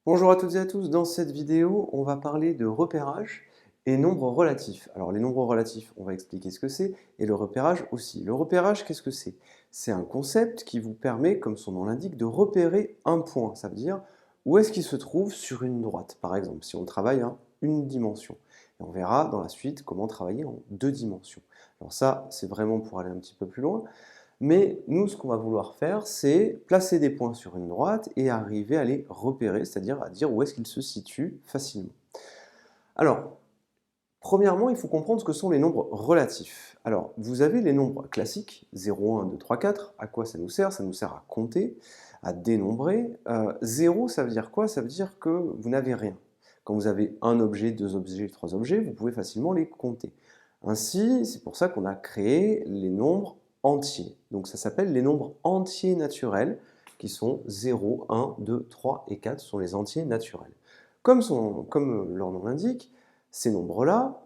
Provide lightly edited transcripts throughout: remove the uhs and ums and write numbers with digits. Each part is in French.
Bonjour à toutes et à tous, dans cette vidéo, on va parler de repérage et nombres relatifs. Alors les nombres relatifs, on va expliquer ce que c'est, et le repérage aussi. Le repérage, qu'est-ce que c'est? C'est un concept qui vous permet, comme son nom l'indique, de repérer un point. Ça veut dire où est-ce qu'il se trouve sur une droite, par exemple, si on travaille en une dimension. Et on verra dans la suite comment travailler en deux dimensions. Alors ça, c'est vraiment pour aller un petit peu plus loin. Mais nous, ce qu'on va vouloir faire, c'est placer des points sur une droite et arriver à les repérer, c'est-à-dire à dire où est-ce qu'ils se situent facilement. Alors, premièrement, il faut comprendre ce que sont les nombres relatifs. Alors, vous avez les nombres classiques, 0, 1, 2, 3, 4. À quoi ça nous sert? Ça nous sert à compter, à dénombrer. 0, ça veut dire quoi? Ça veut dire que vous n'avez rien. Quand vous avez un objet, deux objets, trois objets, vous pouvez facilement les compter. Ainsi, c'est pour ça qu'on a créé les nombres entiers. Donc ça s'appelle les nombres entiers naturels, qui sont 0, 1, 2, 3 et 4, sont les entiers naturels. Comme leur nom l'indique, ces nombres-là,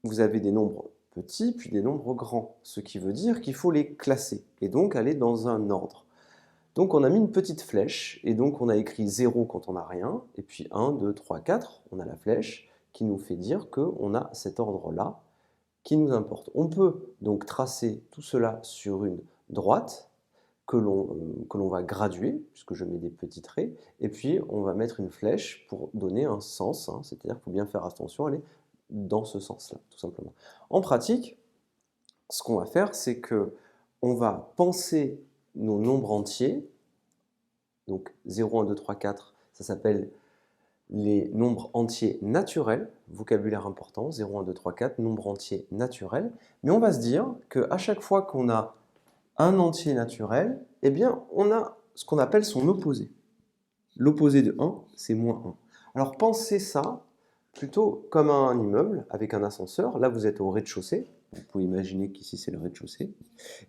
vous avez des nombres petits puis des nombres grands, ce qui veut dire qu'il faut les classer et donc aller dans un ordre. Donc on a mis une petite flèche et donc on a écrit 0 quand on n'a rien, et puis 1, 2, 3, 4, on a la flèche qui nous fait dire qu'on a cet ordre-là qui nous importe. On peut donc tracer tout cela sur une droite que l'on va graduer, puisque je mets des petits traits, et puis on va mettre une flèche pour donner un sens, hein, c'est-à-dire qu'il faut bien faire attention à aller dans ce sens-là, tout simplement. En pratique, ce qu'on va faire, c'est que on va penser nos nombres entiers, donc 0, 1, 2, 3, 4, ça s'appelle les nombres entiers naturels, vocabulaire important, 0, 1, 2, 3, 4, nombres entiers naturels, mais on va se dire qu'à chaque fois qu'on a un entier naturel, eh bien, on a ce qu'on appelle son opposé. L'opposé de 1, c'est moins 1. Alors pensez ça plutôt comme un immeuble avec un ascenseur. Là, vous êtes au rez-de-chaussée. Vous pouvez imaginer qu'ici, c'est le rez-de-chaussée.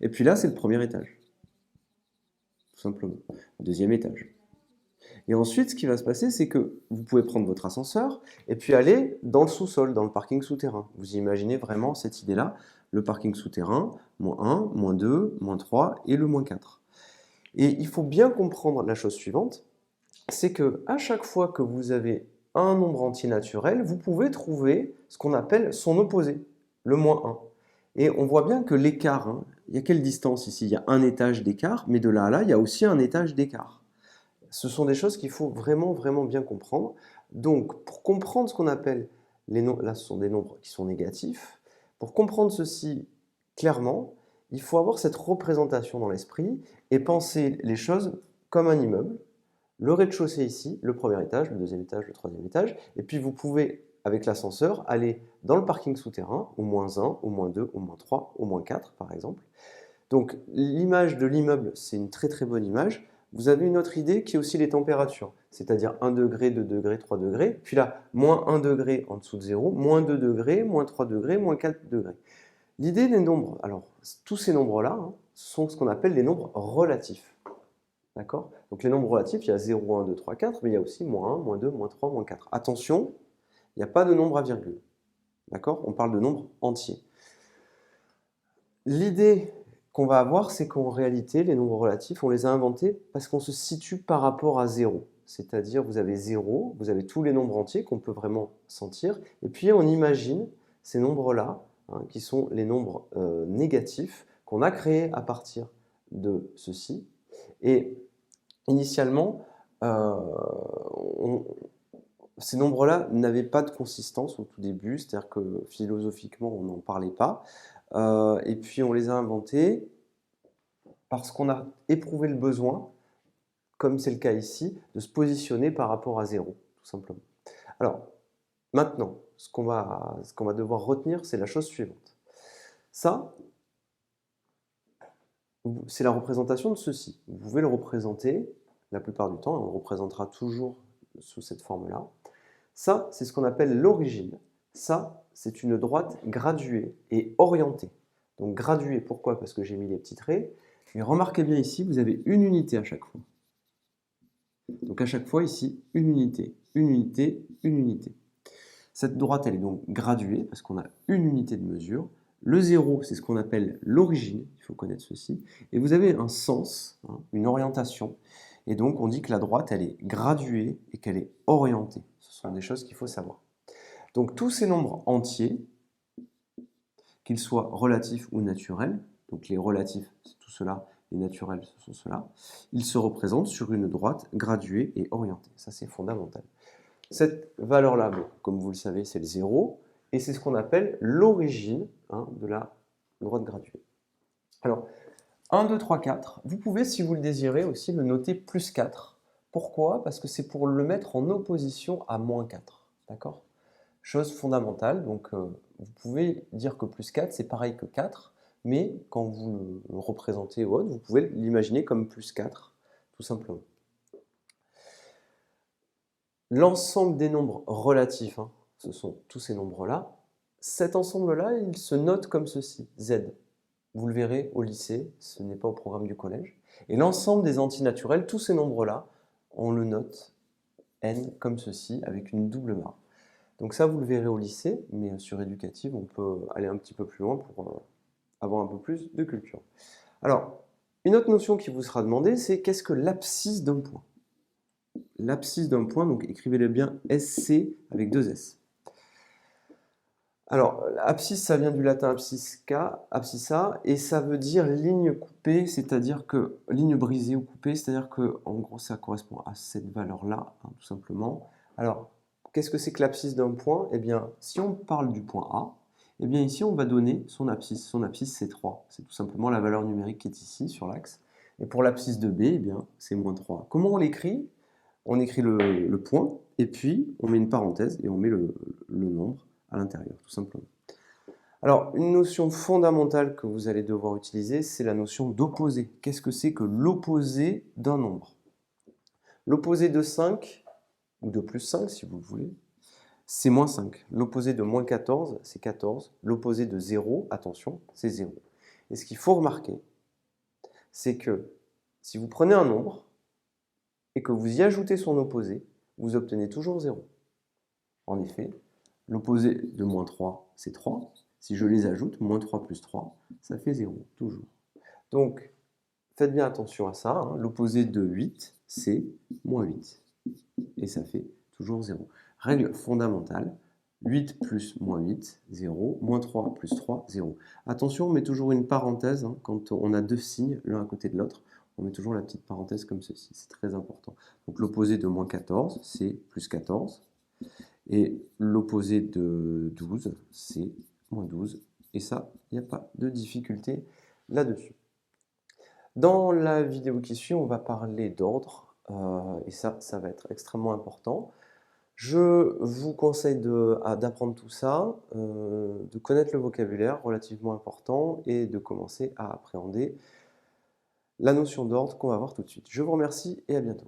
Et puis là, c'est le premier étage, tout simplement. Le deuxième étage. Et ensuite, ce qui va se passer, c'est que vous pouvez prendre votre ascenseur et puis aller dans le sous-sol, dans le parking souterrain. Vous imaginez vraiment cette idée-là, le parking souterrain, moins 1, moins 2, moins 3 et le moins 4. Et il faut bien comprendre la chose suivante, c'est que à chaque fois que vous avez un nombre entier naturel, vous pouvez trouver ce qu'on appelle son opposé, le moins 1. Et on voit bien que l'écart, hein, il y a quelle distance ici? Il y a un étage d'écart, mais de là à là, il y a aussi un étage d'écart. Ce sont des choses qu'il faut vraiment, vraiment bien comprendre. Donc, pour comprendre ce qu'on appelle les nombres, là ce sont des nombres qui sont négatifs, pour comprendre ceci clairement, il faut avoir cette représentation dans l'esprit et penser les choses comme un immeuble. Le rez-de-chaussée ici, le premier étage, le deuxième étage, le troisième étage, et puis vous pouvez, avec l'ascenseur, aller dans le parking souterrain, au moins 1, au moins 2, au moins 3, au moins 4 par exemple. Donc l'image de l'immeuble, c'est une très très bonne image. Vous avez une autre idée qui est aussi les températures, c'est-à-dire 1 degré, 2 degrés, 3 degrés, puis là, moins 1 degré en dessous de 0, moins 2 degrés, moins 3 degrés, moins 4 degrés. L'idée des nombres, alors tous ces nombres-là, hein, sont ce qu'on appelle les nombres relatifs. D'accord? Donc les nombres relatifs, il y a 0, 1, 2, 3, 4, mais il y a aussi moins 1, moins 2, moins 3, moins 4. Attention, il n'y a pas de nombre à virgule. D'accord? On parle de nombres entiers. L'idée qu'on va avoir, c'est qu'en réalité, les nombres relatifs, on les a inventés parce qu'on se situe par rapport à 0. C'est-à-dire, vous avez 0, vous avez tous les nombres entiers qu'on peut vraiment sentir, et puis on imagine ces nombres-là, hein, qui sont les nombres négatifs qu'on a créés à partir de ceci. Et initialement, ces nombres-là n'avaient pas de consistance au tout début, c'est-à-dire que philosophiquement, on n'en parlait pas. Et puis on les a inventés parce qu'on a éprouvé le besoin, comme c'est le cas ici, de se positionner par rapport à 0, tout simplement. Alors, maintenant, ce qu'on va devoir retenir, c'est la chose suivante. Ça, c'est la représentation de ceci. Vous pouvez le représenter, la plupart du temps, on le représentera toujours sous cette forme-là. Ça, c'est ce qu'on appelle l'origine. Ça, c'est une droite graduée et orientée. Donc graduée, pourquoi? Parce que j'ai mis les petits traits. Et remarquez bien ici, vous avez une unité à chaque fois. Donc à chaque fois ici, une unité, une unité, une unité. Cette droite, elle est donc graduée parce qu'on a une unité de mesure. Le 0, c'est ce qu'on appelle l'origine, il faut connaître ceci. Et vous avez un sens, hein, une orientation. Et donc, on dit que la droite, elle est graduée et qu'elle est orientée. Ce sont des choses qu'il faut savoir. Donc, tous ces nombres entiers, qu'ils soient relatifs ou naturels, donc les relatifs, c'est tout cela, les naturels, ce sont ceux-là, ils se représentent sur une droite graduée et orientée. Ça, c'est fondamental. Cette valeur-là, bon, comme vous le savez, c'est le 0, et c'est ce qu'on appelle l'origine de la droite graduée. Alors, 1, 2, 3, 4, vous pouvez, si vous le désirez, aussi le noter plus 4. Pourquoi? Parce que c'est pour le mettre en opposition à moins 4. D'accord? Chose fondamentale, donc vous pouvez dire que plus 4, c'est pareil que 4, mais quand vous le représentez au haut, vous pouvez l'imaginer comme plus 4, tout simplement. L'ensemble des nombres relatifs, ce sont tous ces nombres-là. Cet ensemble-là, il se note comme ceci, Z. Vous le verrez au lycée, ce n'est pas au programme du collège. Et l'ensemble des antinaturels, tous ces nombres-là, on le note N comme ceci, avec une double barre. Donc ça, vous le verrez au lycée, mais sur éducative, on peut aller un petit peu plus loin pour avoir un peu plus de culture. Alors, une autre notion qui vous sera demandée, c'est qu'est-ce que l'abscisse d'un point? L'abscisse d'un point, donc écrivez-le bien SC avec 2 S. Alors, abscisse, ça vient du latin abscissa, et ça veut dire ligne coupée, c'est-à-dire que ligne brisée ou coupée, c'est-à-dire que, en gros, ça correspond à cette valeur-là, tout simplement. Alors, qu'est-ce que c'est que l'abscisse d'un point? Eh bien, si on parle du point A, eh bien ici, on va donner son abscisse. Son abscisse, c'est 3. C'est tout simplement la valeur numérique qui est ici, sur l'axe. Et pour l'abscisse de B, eh bien, c'est moins 3. Comment on l'écrit? On écrit le point, et puis on met une parenthèse, et on met le nombre à l'intérieur, tout simplement. Alors, une notion fondamentale que vous allez devoir utiliser, c'est la notion d'opposé. Qu'est-ce que c'est que l'opposé d'un nombre? L'opposé de 5, ou de plus 5 si vous le voulez, c'est moins 5. L'opposé de moins 14, c'est 14. L'opposé de 0, attention, c'est 0. Et ce qu'il faut remarquer, c'est que si vous prenez un nombre et que vous y ajoutez son opposé, vous obtenez toujours 0. En effet, l'opposé de moins 3, c'est 3. Si je les ajoute, moins 3 plus 3, ça fait 0, toujours. Donc, faites bien attention à ça. L'opposé de 8, c'est moins 8. Et ça fait toujours 0. Règle fondamentale, 8 plus moins 8, 0. Moins 3 plus 3, 0. Attention, on met toujours une parenthèse. Quand on a deux signes l'un à côté de l'autre, on met toujours la petite parenthèse comme ceci. C'est très important. Donc l'opposé de moins 14, c'est plus 14. Et l'opposé de 12, c'est moins 12. Et ça, il n'y a pas de difficulté là-dessus. Dans la vidéo qui suit, on va parler d'ordre. Et ça va être extrêmement important. Je vous conseille d'apprendre tout ça, de connaître le vocabulaire relativement important et de commencer à appréhender la notion d'ordre qu'on va voir tout de suite. Je vous remercie et à bientôt.